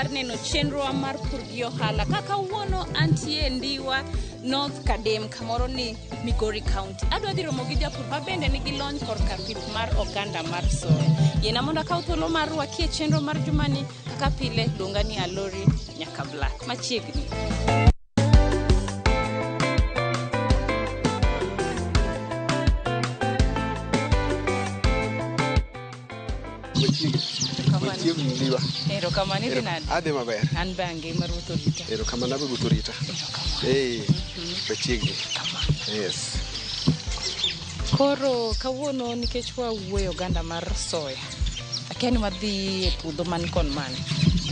mar neno chenro mar pur gi ohala. Kaka wuono antie Ndiwa North Kadem kamoro ni Migori County. Adwa dhi romo gi japur ma bende nigi lony korka pith mar oganda mar soya. Yena mondo akaw thuolo mar rwakie chenro mar jumani kaka pile luonga ni Alori nyaka Black machiegni. Erokamano idhi nade? Adhi maber. An bange maruto rita. Erokamano aruto rita. Machiegni. Yes. Koro kawuono nikech wawuoyo oganda mar soya. Akia ni wadhi e puodho man kon mane?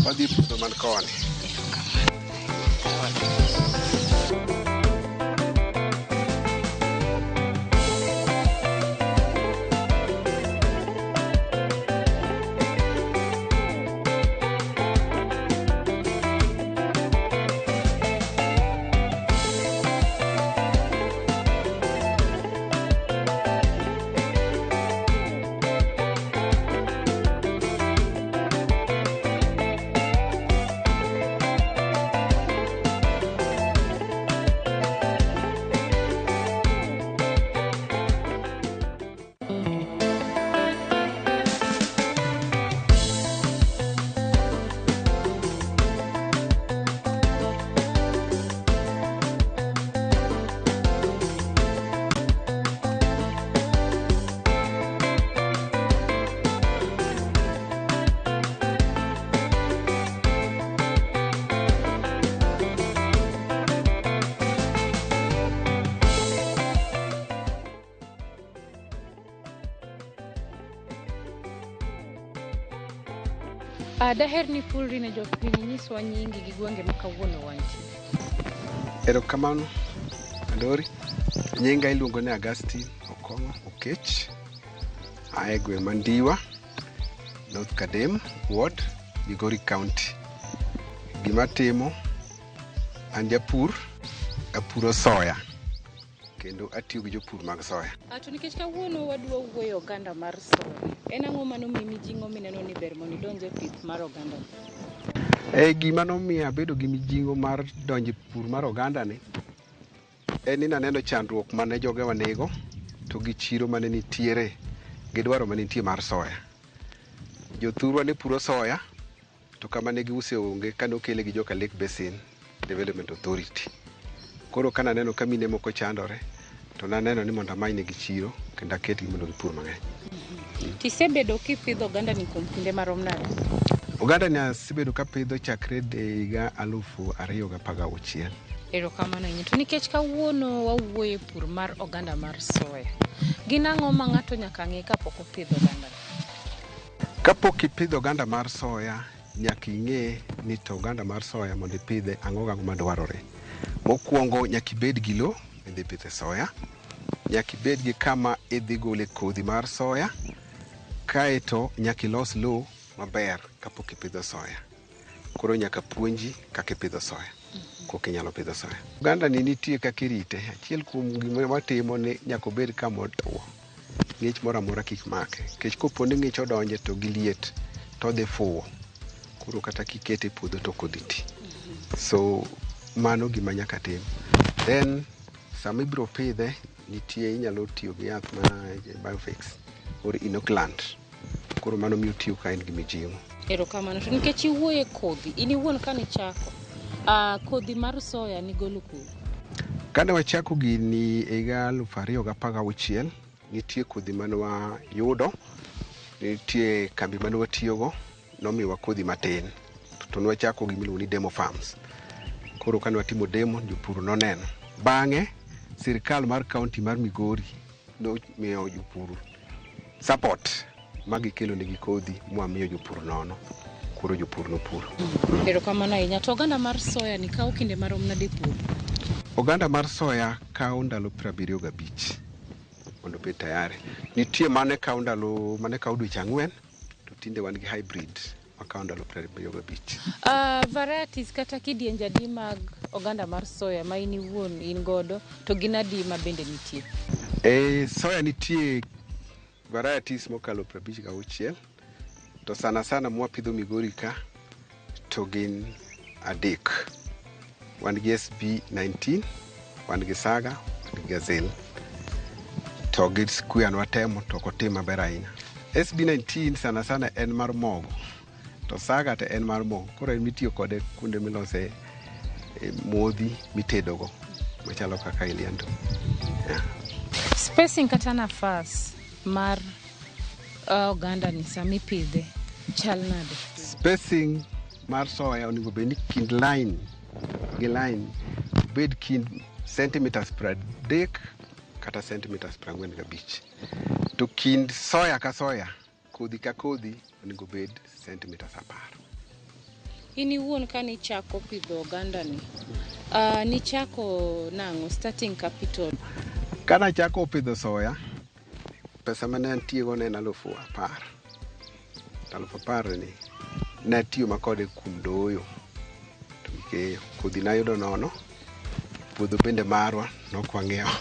Wadhi e puodho man koni. Daher ni pulri ne jopiny nyiswa nyingi gi gwenge ma kawuono wantie. Erokamano Alori. Nyinga iluongo ni Augustine Okongo Okech. Ae gweng' ma Ndiwa North Kadem Ward Migori County. Gima timo an japur, apuro soya kendo atiyo gi jopur mag soya. To nikech kawuono wadwa wuoyo oganda mar soya. En ang'o mano mijing'o mineno ni ber mondo idonj e pith mar oganda? Gima nomiyo abedo gi mijing'o mar donjo e pur mar oganda ni en ni naneno chandruok mane jogewa nigo to gi chiro mane nitiere gi dwaro mane nitie mar soya. Jothurwa ne puro soya to kama ne giuse onge kane okele gi joka Lake Basin Development Authority. Koro kana neno ka mine moko chandore to naneno ni mondo amany negi chiro kendo aketgi mondo gipur mang'eny. Tisebedo kipidho oganda ni kuom kinde marom nade? Oganda ni asebedo kapidho chakre higa 2016. Erokamano ahinya. To nikech kawuono wawuoyo e pur mar oganda mar soya. Gin ang'o ma ng'ato nyaka ng'e kapok opidho oganda? Kapok ipidho oganda mar soya, nyaka ing'e ni to oganda mar soya mondo ipidhe ang'o madwarore. Mokwongo nyaka ibed gi lowo midhi pidhe soya. Nyaka ibed gi kama idhi gole kodhi mar soya. Kaeto nyaka ilos lowo maber kapok ipidho soya. Koro nyaka puonji kaka ipidho soya. Koka inyalo pidho soya. Oganda ni nitie kaka irite. Achiel kuom gima watimo ni nyaka obed kama otuo. Ng'ich moro amora kik make. Nikech kopo ni ng'ich odonje to gi liet to odhi fuwo. Koro kata kikete e puodho to ok odhi ti. So mano gima nyaka tim. Then sama ibiro pidhe nitie inyalo tiyo gi yath ma Biofix or inoculant. Koro mano miyo tiyo ka en gi mijing'o. Erokamano. To nikech iwuoyo e kodhi, in iwuon kane ichako, kodhi mar soya nigolo kodhi? Kane wachako gini higa 2016, nitie kodhi mane wayudo, nitie kambi mane watiyogo, nomiwa kodhi matin. To nwachako gimiluongo ni Demo Farms. Koro kane watimo demo, jopur noneno. Bang'e sirikal mar kaunti mar Migori nomiyo jopur support magikelo negi kodhi mwamiyo jopur nono. Koro jopur nopuro. Erokamano ahinya. To oganda mar soya ni kawo kinde marom nade pur? Oganda mar soya kawo ndalo 75 mondo obed tayari. Nitie mane kawo dweche 4 to tinde wan gi hybrid makawo ndalo 75. Varieties kata kidienje adi mag oganda mar soya ma in iwuon in godo to gin adi ma bende nitie? Soya nitie varieties mokalo 56 to sana mwapidho Migori ka to to gin adek. Wan gi SB19, wan gi Saga, wan gi Gazelle. To gi Square watemo to kotim maber ahinya. SB19 sana sana en mar mogo. To Saga to en mar mo. Koro en mitiyo kode kuonde milose modhi mitedogo machalo kaka iliando. Yeah. Spacing kata nafas mar oganda ni sami pidhe chal nade? Spacing mar soya onego bed ni kind line gi line bed kind centimeters 30 kata centimeters 45. To kind soya ka soya, kodhi ka kodhi onego bed centimeters 10. In iwuon ka ni chako pidho oganda ni, ni chako nang'o starting capital? Kana chako pidho soya, pesa mane antiego ne en 10,000. 10,000 ni natiyo makode kuom doyo to gi keyo. Kodhi nayudo nono, puodho bende marwa nokwang'iewo.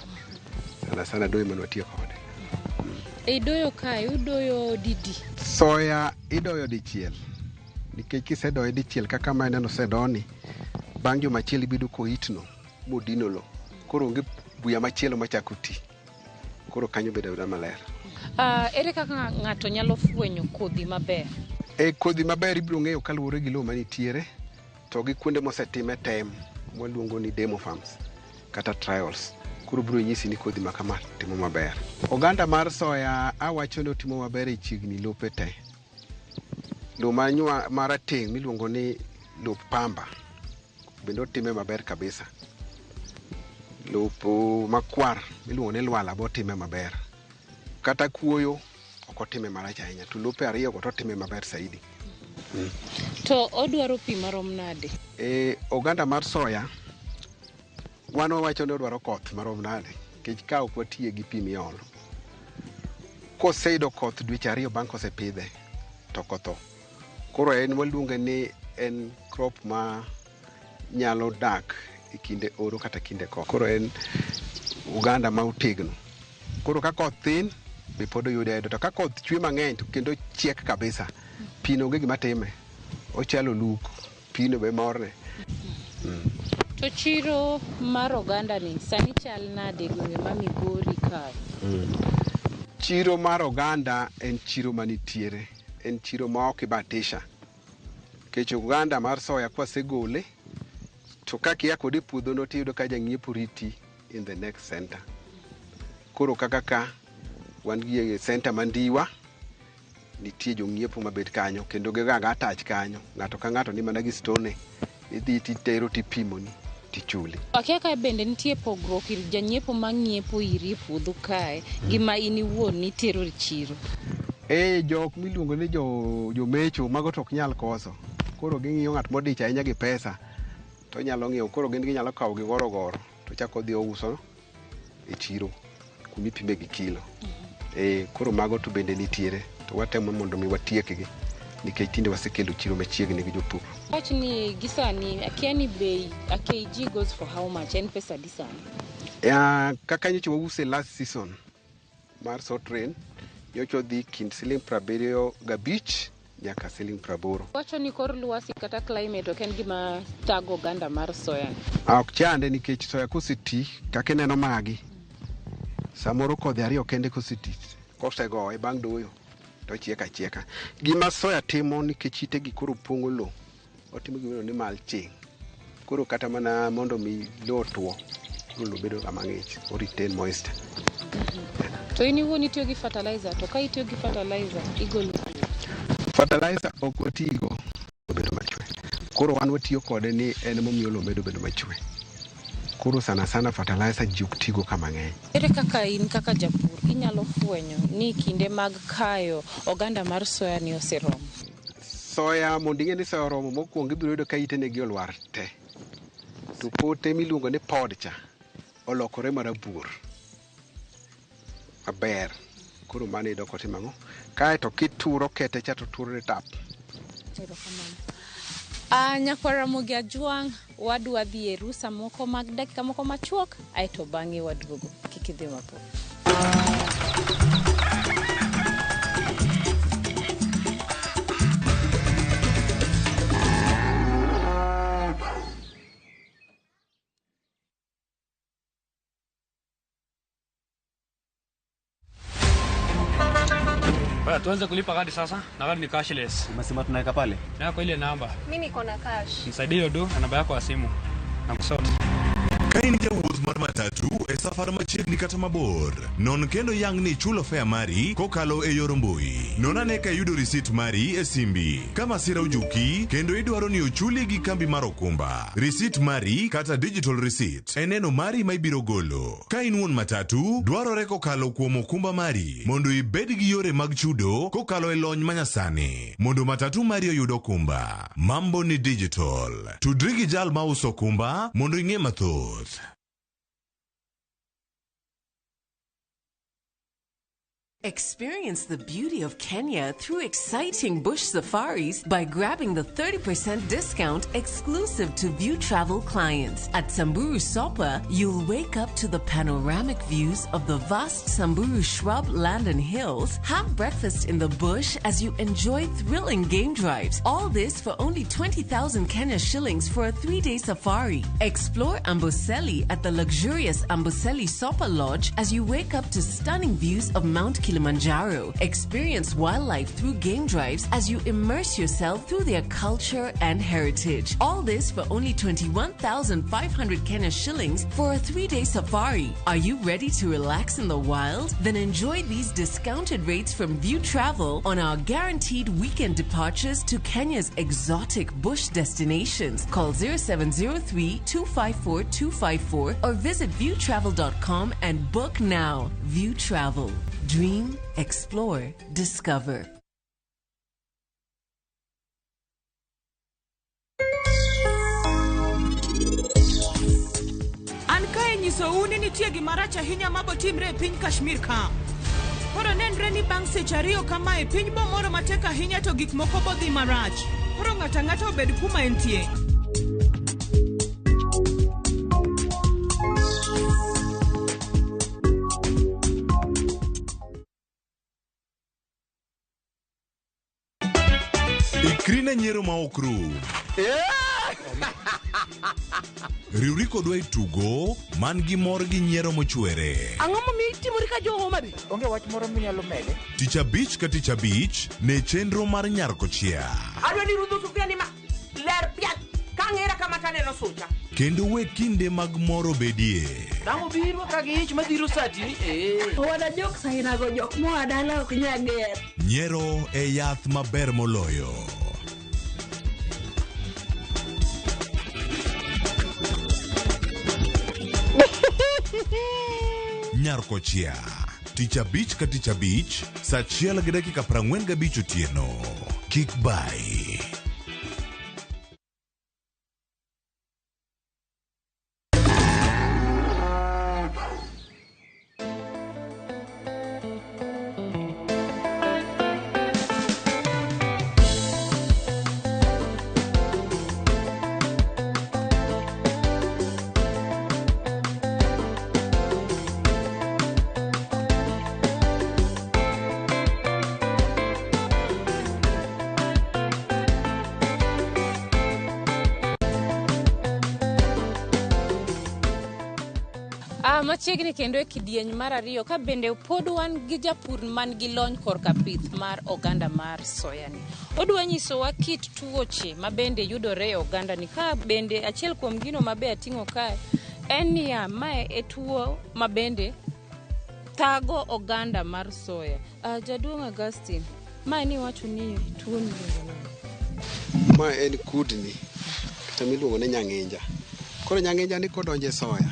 Sana sana doyo mane watiyo kode. E doyo kae, udoyo didi? Soya idoyo dichiel. Nikech kisedoye dichiel kaka ma neno sedoni, bang' juma achiel ibido koitno modino lo. Koro onge buya machielo machako ti. Koro kanyo bedo maler. Ere kaka ng'ato nyalo fwenyo kodhi maber? Kodhi maber ibiro ng'eyo kaluwore gi lowo manitiere to gi kuonde mosetime tem mwaluongo ni demo farms kata trials. Koro biro nyisi ni kodhi ma kama timo maber. Oganda mar soya awacho ni otimo maber e chiegni lope te. Lowo marateng' miluongo ni lop pamba bende otime maber kabisa. Lopo makwar miluongo ni lwala bo time maber. Kata kuoyo ok otime marach ahinya, to lope ariyo go to otime maber saidi. To odwaro pi marom nade? Oganda mar soya wan wawacho ni odwaro koth marom nade, nikech ka ok watiye gi pi miolo. Koseyudo koth dweche ariyo bang' kosepidhe to kotho. Koro en waluonge ni en crop ma nyalo dak e kinde oro kata kinde koth. Koro en oganda ma otegno. Koro ka koth thin be pod oyude ayuda, to ka koth chwe mang'eny to kendo chiek kabisa, pi no onge gima time. Ochalo luk, pi no be morne. To chiro mar oganda ni sani chal nade gwenge ma Migori kae? Chiro mar oganda en chiro manitiere. En chiro ma ok ibatisha. Kech oganda mar soya kwasegole to kaka ia kode puodho no tiyudo ka jang'iepo riti in the next center. Koro kaka ka wan gi center mandiwa, nitie jong'iepo mabet kanyo kendo gigaga attach kanyo. Ng'ato ka ng'ato ni mana gi stone, idhi titero tipimoni tichuli. Akia kae bende nitie pogruok ir janyiepo mang'iepo iri puodho kae gi ma in iwuon nitero e chiro? Jok miluongo ni jomecho mago to ok nyal koso. Koro ging'iyo ng'at modich ahinya gi pesa to nyalo ng'iewo. Koro ginyalo kawo gi goro to chako dhi ouso e chiro kumipime gi kilo. Koro mago to bende nitiere, to watemo mondo mi watiekgi nikech tinde wasekelo chiro machiegni gi jopur. Wach ni gisani akia ni bei a kg goes for how much? En pesa disani? Kaka nyocha wause last season mar Sotren, nyocha dhi kind siling 75 nyaka siling 80. Wacho ni kor lwasi kata climate ok en gima tago oganda mar soya? Ok chande, nikech soya koseti kaka neno magi, samoro kodhi ariyo kende koseti kosegoye bang' doyo to chieka chieka. Gima soya timo nikech itegi koro pong'o lo, otimo gima ni mulching. Koro kata mana mondo mi lo tuo, koro lo bedo kama ng'ich, o retain moisture. To in iwuon itiyo gi fertilizer, to ka itiyo gi fertilizer igolo? Fertilizer ok otigo bedo machwe. Koro wan watiyo kode ni en momiyo lo bedo machwe. Koro sana sana fertilizer ji ok tigo kama ng'eny. Ere kaka in kaka japur inyalo fwenyo ni kinde mag kayo oganda mar soya ni oseromo? Soya mondo ing'e ni soya oromo, mokwongo ibiro yudo ka itene gi olwar te. To pote miluongo ni pod cha olokore marabuor maber. Koro mano iyudo kotimo ang'o? Kae to kituro kete cha to turo ne tap. Nyakwara Mogi Ajwang', wadwa dhi e rusa moko mag dakika moko machuok, aeto bang'e waduogo. Kik idhi mapok. Baya tuanze kulipa kadi sasa, na kadi ni cashless. Umesema tunaweka pale? Na kwa ile namba. Mimi niko na cash. Nisaidie hiyo na namba yako ya simu. Nakusort. Kain jawuoth mar matatu e safar machiegni kata mabor. Non kendo yang ni chulo fare mari kokalo e yor mbui. Non ane ka yudo risit mari e simbi. Kama sira ujuki kendo idwaro ni ochuli gi kambi mar okumba. Risit mari kata digital receipt eneno mari ma ibiro golo. Ka in wuon matatu dwarore kokalo kuom okumba mari mondo ibed gi yore mag chudo kokalo e lony manyasani. Mondo matatu mari oyud okumba. Mambo ni digital. Tudri gi jal ma uso okumba mondo ing'e mathoth. Experience the beauty of Kenya through exciting bush safaris by grabbing the 30% discount exclusive to View Travel clients. At Samburu Sopa, you'll wake up to the panoramic views of the vast Samburu shrub land and hills, have breakfast in the bush as you enjoy thrilling game drives. All this for only 20,000 Kenya shillings for a 3-day safari. Explore Amboseli at the luxurious Amboseli Sopa Lodge as you wake up to stunning views of Mount Kilimanjaro. Experience wildlife through game drives as you immerse yourself through their culture and heritage. All this for only 21,500 Kenya shillings for a 3-day safari. Are you ready to relax in the wild? Then enjoy these discounted rates from View Travel on our guaranteed weekend departures to Kenya's exotic bush destinations. Call 0703-254-254 or visit viewtravel.com and book now. View Travel. Dream, explore, discover. Ankae nyiso uni nitie gimara chahinya mago timre e piny Kashmir ka. Koro nenre ni bang' seche ariyo kama e piny bomoro matek ahinya to gik moko bodhi marach. Koro ng'ato ang'ata obed kuma entie. Ikrine nyiero ma okru. Riwri kodwa e tugo man gi mor gi nyiero mochwere. Ang'o momiyo itimori ka jo Homa Bay? Onge wach moro minyalo mede. Tich abich ka tich abich ne chenro mar Nyarkochia. Adwa ni rudho sufria ni ma ler piat ka ng'era kama taneno sucha. Kendo we kinde mag moro bedie. Damo biro ka gi ich madhiro sati ni Wada jok sainago jok moa dala ok nyager. Nyiero e yath maber moloyo. Nyarkochia. Tich abich ka tich abich, saa 1:45 otieno. Kik bai. Machiegni kendo e kidieny mar ariyo ka bende pod wan gi japur man gi lony korka pith mar oganda mar soya ni. Odwa nyisowa kit tuoche ma bende yudore e oganda ni, ka bende achiel kuom gino mabe ating'o kae en niya, mae e tuo ma bende thago oganda mar soya. Jaduong' Augustine, mae ni wacho ni tuo miluongo nade? Ma en kudni kata miluongo ni nyang'inja. Koro nyang'inja ni kodonje soya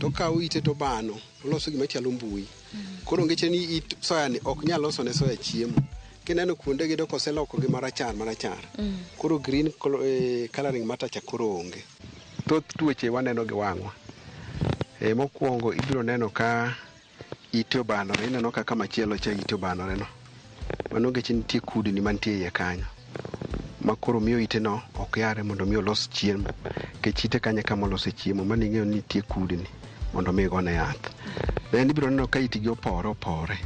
to kawo ite to bano, oloso gima chalo mbui. Koro ngeche ni it soya ni ok nyal loso ne soya chiemo. Kineno kuonde gido koseloko gi marachar. Koro green coloring matacha koro onge. Thoth tuoche waneno gi wang'wa. Mokwongo ibiro neno ka ite obanore, ineno ka kama chielo cha ite obanore no. Mano ngeche nitie kudni mantie iye kanyo. Ma koro miyo ite no ok yare mondo miyo los chiemo. Kech ite kanya kama olose chiemo, mano ing'eyo ni nitie kudni mondo mi gone yath. Then ibiro neno ka itgi opore.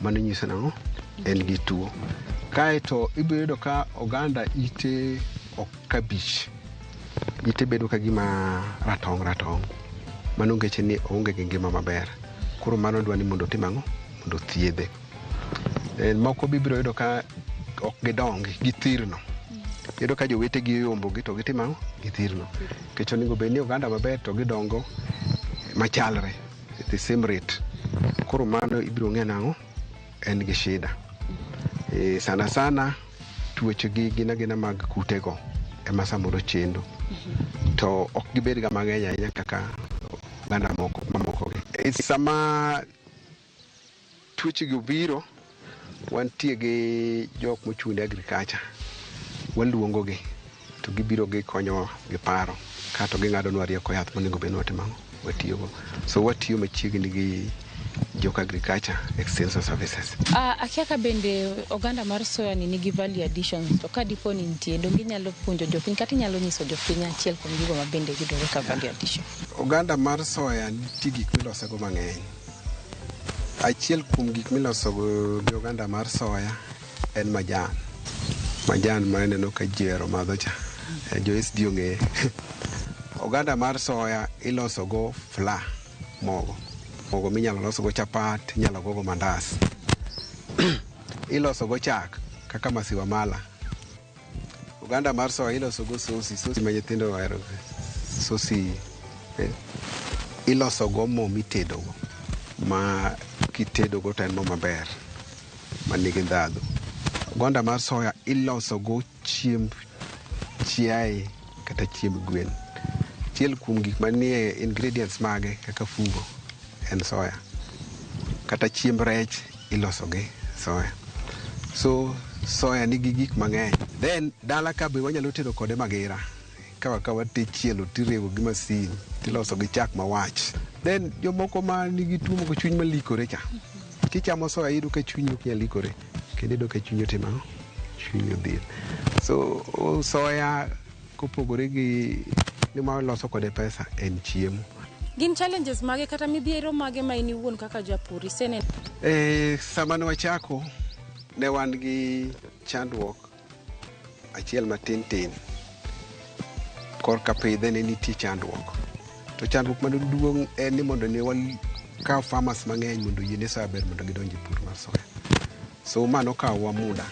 Mano nyiso nang'o? En gi tuo. Kaeto ibiro yudo ka oganda ite ok kabich. Ite bedo ka gima ratong'. Mano ngeche ni onge gi ngima maber. Koro mano dwa ni mondo tim ang'o? Mondo thiedhe. Moko bibiro yudo ka ok gidongi githirno. Yudo ka jowetegi oyombogi to gitimo githirno. Nikech onego bed ni oganda maber to gidongo machalre the same rate. Koro mano ibiro ng'e nang'o en gi shida. Sana sana tuochegi gina mag kutego ema samoro chendo. To ok gibed ga mang'eny ahinya kaka oganda mamoko gi. Sama tuochegi obiro, wantie gi jok mochung' agriculture. Waluongo gi to gibiro gikonyo gi paro kato ging'adonwa rieko yath monego bed ni watimo watiyogo. So watiyo machiegni gi jok agriculture extension services. Akia ka bende oganda mar soya ni nigi value additions to ka dipo ni nitie donge inyalo puonjo jopiny kata inyalo nyiso jopiny achiel kuom gigo ma bende yudore ka value addition. Oganda mar soya nitie gik milosogo mang'eny. Achiel kuom gik milosogo gi oganda mar soya en majan. Majan ma ineno ka jero madho cha. Jo SD ong'e. Oganda mar soya ilosogo flour, mogo minyalo losgo chapat, inyalo gogo mandas. Ilosogo chak kaka masiwa mala. Oganda mar soya ilosogo sosi ma nyithindo ohero. Sosi ilosogo mo mitedogo ma kitedogo to en mo maber manigi ndhadhu. Oganda mar soya ilosogo chiemb chiaye kata chiemb gwen. Achiel kuom gik manie ingredients mage kaka fugo en soya. Kata chiemb rech iloso gi soya. So soya nigi gik mang'eny. Then dala ka be wanyalo tedo kode magira. Ka watichielo tirewo gi masin tiloso gi chak mawach. Then jomoko ma nigi tuo moko chuny malikore cha. Kichamo soya iyudo ka chunyi ok nyal likore. Kendo iyudo ka chunyi otimo chunyi odhil. So soya kopogore gi ma loso kode pesa en chiemo. Gin challenges mage kata midhiero mage ma in iwuon kaka japur isene? Sama ne wachako ne wan gi chandruok achiel matin korka pidhe ne nitie chandruok. To chandruok maduong' en ni mondo ne wakaw farmers mang'eny mondo yiene soya ber mondo gidonj e pur mar soya. So mano kawowa muda.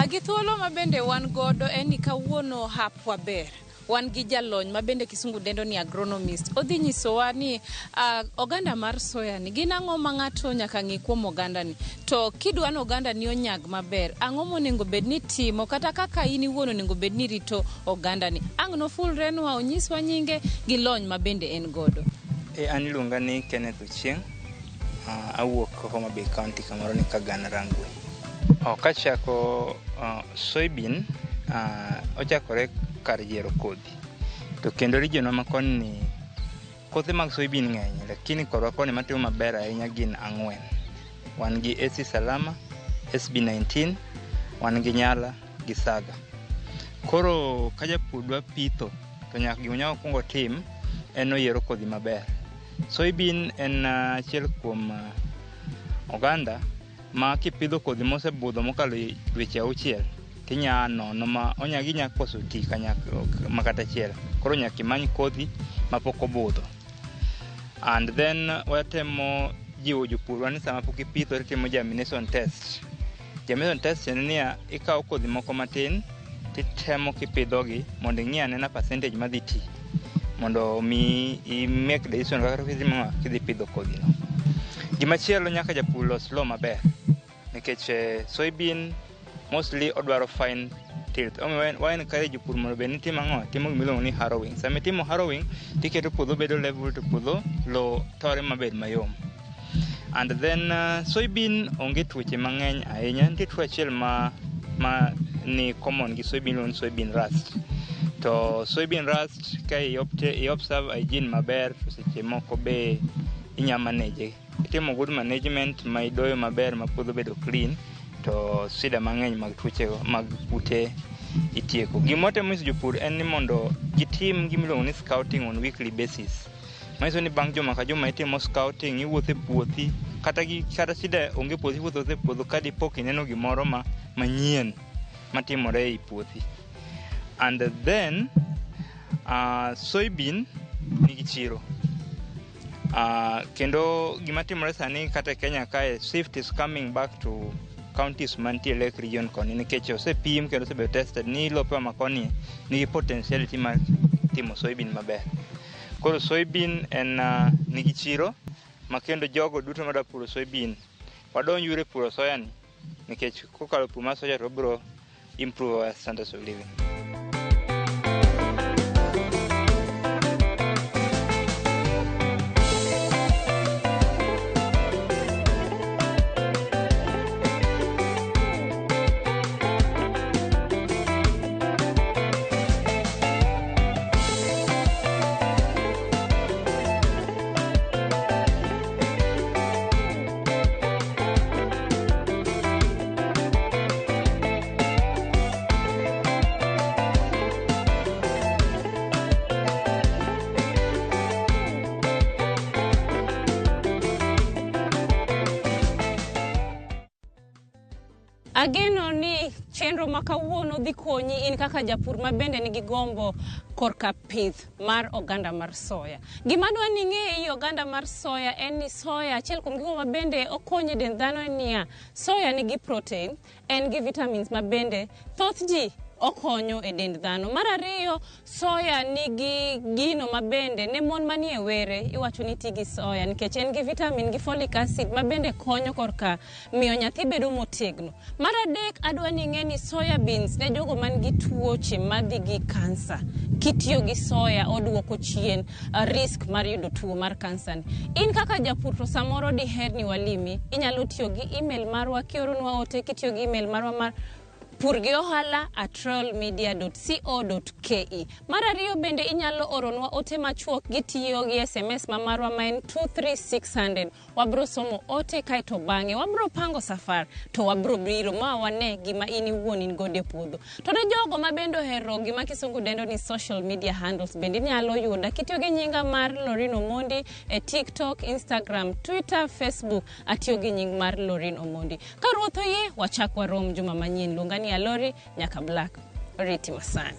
Gi thuolo ma bende wan godo en ni kawuono hapwa ber. Wan gi jalony ma bende kisungu dendo ni agronomist. Odhi nyisowa ni oganda mar soya ni gin ang'o ma ng'ato nyaka ng'i kuom oganda ni. To kidwa ni oganda ni onyag maber, ang'o monego bed ni timo kata kaka in iwuon onego bed ni rito oganda ni. Ang' nofulrenwa onyiswa nyinge gi lony ma bende en godo. An iluonga ni Kenneth Ochieng'. Awuok Homa Bay County kamoro ni Kagana Rangwe. Kachako soybean ochakore kar yiero kodhi. To kendo region ma koni ni kothe mag soybean ng'eny, lakini korwa koni matimo maber ahinya gin 4. Wan gi AC Salama, SB19, wan gi Nyala gi Saga. Koro ka japur dwa pitho to nyaka gima nyaka kuongo tim en oyiero kodhi maber. Soybean en achiel kuom oganda ma kipidho kodhi mosebudho mokalo dweche 6 tinya nono ma onyagi nya koso ti makata achiel. Koro nyaka imany kodhi mapok obudho. And then watemo jiwo jopur ni sama pok ipitho timo germination test. Germination test en ni ikawo kodhi moko matin titemo kipidhogi mondo ing'i anena percentage madhi ti, mondo mi make decision kaka kidhi pidho kodhi no. Gimachielo nyaka japur los lowo maber, nikech soybean mostly odwaro fine tilt. Wa encourage jopur mondo bed ni timo ang'o? Timo gimiluongo ni harrowing. Sama itimo harrowing tiketo puodho bedo level to puodho lowo tore mabed mayom. And then soybean onge tuoche mang'eny ahinya. Nitie tuo achiel ma ni common gi soybean, soybean rust. To soybean rust ka i-observe hygiene maber, to seche moko be inya manage. Itimo good management ma idoyo maber ma puodho bedo clean, to sida mang'eny mag tuoche mag kute itieko. Gimotemo nyiso jopur en ni mondo gitim gimiluongo ni scouting on weekly basis. Manyiso ni bang' juma ka juma itimo scouting, iwuotho e puothi, kata sida onge puothi, iwuotho e puodho ka dipo kineno gimoro manyien matimore ei puothi. And then soybean nigi chiro. Kendo gimatimore sani kata Kenya kae, shift is coming back to counties mantie Lake region koni, nikech osepim kendo osebedo tested ni lope makoni nigi potentiality mar timo soybean maber. Koro soybean en nigi chiro, makendo jogo duto madwa puro soybean wadonjure puro soya ni, nikech kokalo pur mar soya to biro improve our standards of living. Ageno ni chenro makawuono dhi konyi in kaka japur ma bende nigi gombo korka pith mar oganda mar soya. Gima dwa ni ng'e i oganda mar soya en ni soya achiel kuom gigo ma bende okonyo dend dhano en niya, soya nigi protein, en gi vitamins ma bende thoth ji okonyo e dend dhano. Mar ariyo, soya nigi gino mabende ne mon manie were iwacho ni ti gi soya nikech en gi vitamin gi folic acid mabende konyo korka miyo nyathi bedo motegno. Mar adek, adwa ni ng'e ni soya beans ne jogo man gi tuoche madhi gi kansa, kitiyo gi soya oduoko chien risk mar yudo tuo mar kansa ni. In kaka japur to samoro diher ni walimi, inyalo tiyo gi email marwa kioronwa ote kitiyo gi email marwa mar purgiohala@royalmedia.co.ke. Mar ariyo bende inyalo oronwa ote machuok gitiyo gi SMS ma marwa ma en 23600. Wabro somo ote kaito bang'e wabro pango safar to wabro biro ma wane gima in iwuon in gode puodho. To ne jogo ma bendo hero gima kisungu dendo ni social media handles bende inyalo yuda kitiyo gi nyinga mar Lorin Omondi e TikTok, Instagram, Twitter, Facebook, atiyo gi nying mar Lorin Omondi. Ka ruoth oyie wachak warom juma manyien. Luonga ni Alori nyaka Black Riti Masani.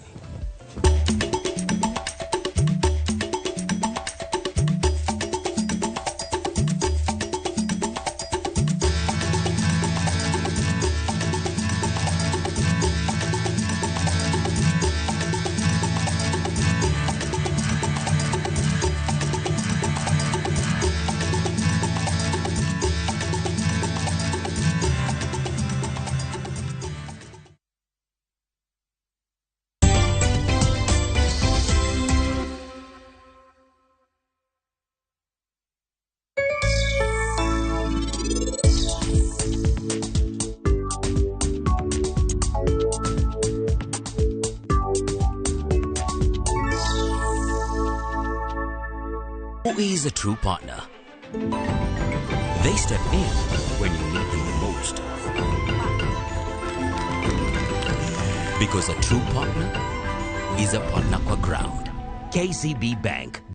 a true partner. They step in when you need them the most. Because a true partner is a partner kwa ground. KCB Bank.